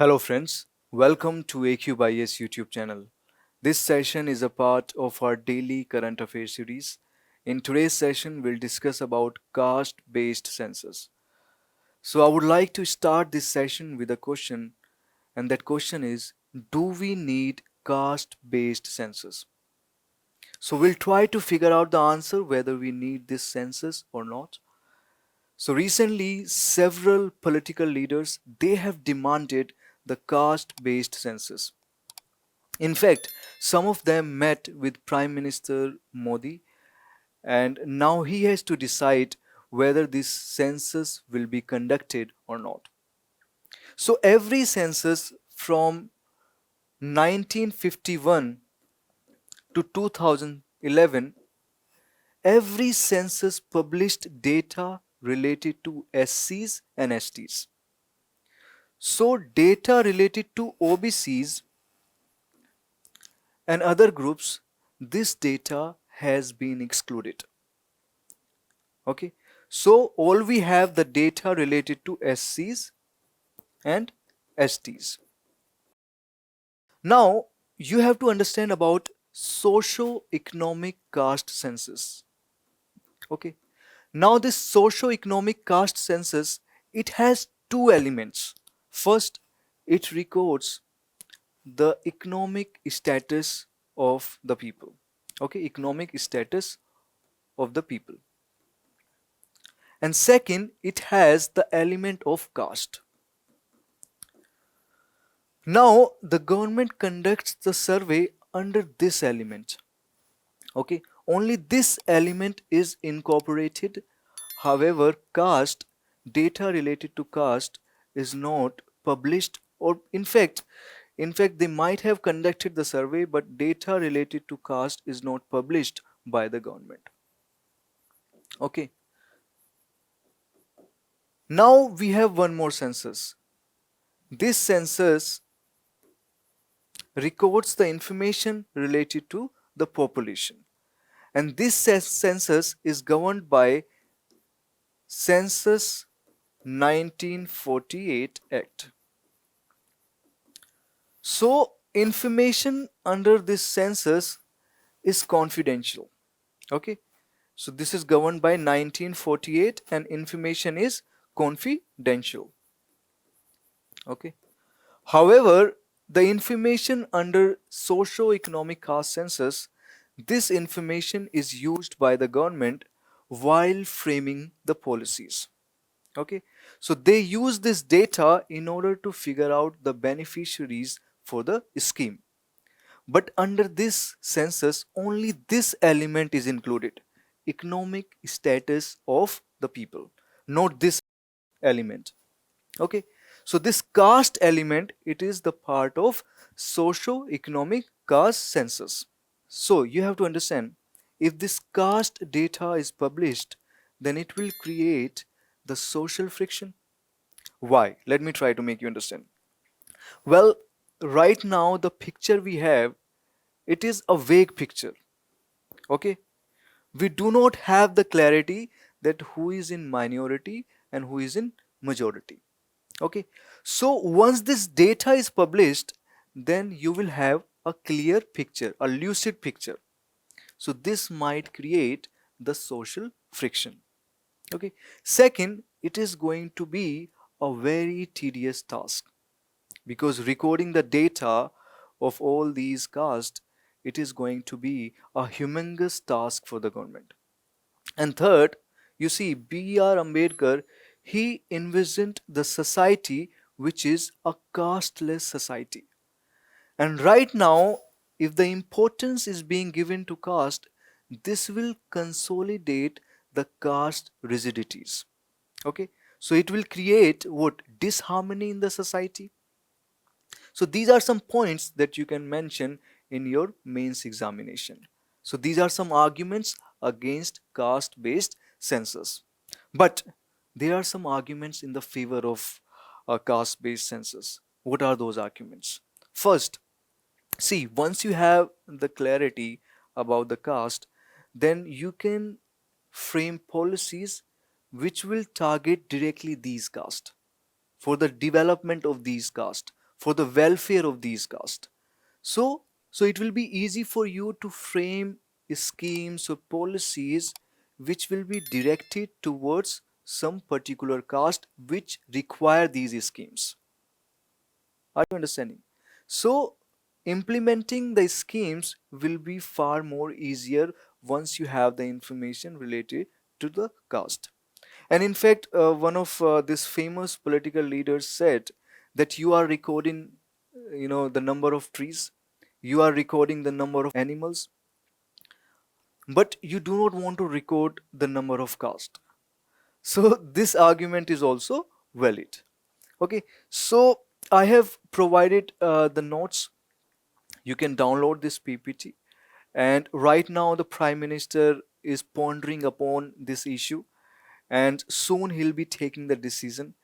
Hello friends, welcome to AQ by Yes YouTube channel. This session is a part of our daily current affairs series. In today's session, we'll discuss about caste-based census. So I would like to start this session with a question, and that question is, do we need caste-based census? So we'll try to figure out the answer whether we need this census or not. So recently, several political leaders they have demanded the caste-based census. In fact, some of them met with Prime Minister Modi, and now he has to decide whether this census will be conducted or not. So every census from 1951 to 2011, every census published data related to SCs and STs. So data related to OBCs and other groups, this data has been excluded. Okay, so all we have the data related to SCs and STs. Now you have to understand about socio-economic caste census. Okay, now this socio-economic caste census, it has two elements. First, it records the economic status of the people. Okay, economic status of the people. And second, it has the element of caste. Now the government conducts the survey under this element. Okay, only this element is incorporated. However, caste data related to caste is not published, or in fact they might have conducted the survey, but data related to caste is not published by the government. Okay, now we have one more census. This census records the information related to the population, and this census is governed by Census 1948 Act. So information under this census is confidential. Okay, so this is governed by 1948 and information is confidential. Okay, however, the information under socio-economic caste census, this information is used by the government while framing the policies. Okay, so they use this data in order to figure out the beneficiaries for the scheme. But under this census, only this element is included, economic status of the people, not this element. Okay, so this caste element, it is the part of socio-economic caste census. So you have to understand, if this caste data is published, then it will create the social friction. Why? Let me try to make you understand. Well, right now the picture we have, it is a vague picture. Okay, we do not have the clarity that who is in minority and who is in majority. Okay, so once this data is published, then you will have a clear picture, a lucid picture. So this might create the social friction. Okay, second, it is going to be a very tedious task, because recording the data of all these castes, it is going to be a humongous task for the government. And third, you see, B.R. Ambedkar, he envisioned the society which is a casteless society. And right now, if the importance is being given to caste, this will consolidate the caste rigidities. Okay, so it will create what? Disharmony in the society. So these are some points that you can mention in your mains examination. So these are some arguments against caste-based census. But there are some arguments in the favor of a caste-based census. What are those arguments? First, see, once you have the clarity about the caste, then you can frame policies which will target directly these caste, for the development of these caste, for the welfare of these castes. So it will be easy for you to frame schemes or policies which will be directed towards some particular caste which require these schemes. Are you understanding? So implementing the schemes will be far more easier once you have the information related to the caste. And in fact, one of this famous political leaders said that you are recording, the number of trees, you are recording the number of animals, but you do not want to record the number of caste. So this argument is also valid. Okay, so I have provided the notes. You can download this PPT. And right now, the Prime Minister is pondering upon this issue, and soon he'll be taking the decision.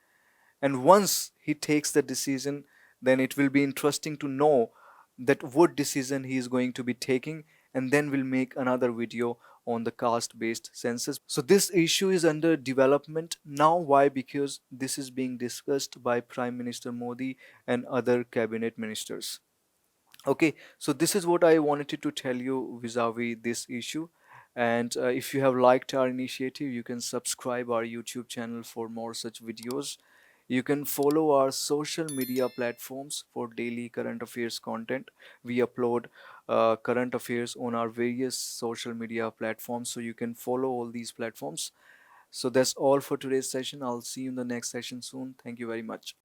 And once he takes the decision, then it will be interesting to know that what decision he is going to be taking, and then we'll make another video on the caste based census. So this issue is under development now. Why? Because this is being discussed by Prime Minister Modi and other cabinet ministers. Okay, so this is what I wanted to tell you vis-a-vis this issue. And if you have liked our initiative, you can subscribe our YouTube channel for more such videos. You can follow our social media platforms for daily current affairs content. We upload current affairs on our various social media platforms, so you can follow all these platforms. So that's all for today's session. I'll see you in the next session soon. Thank you very much.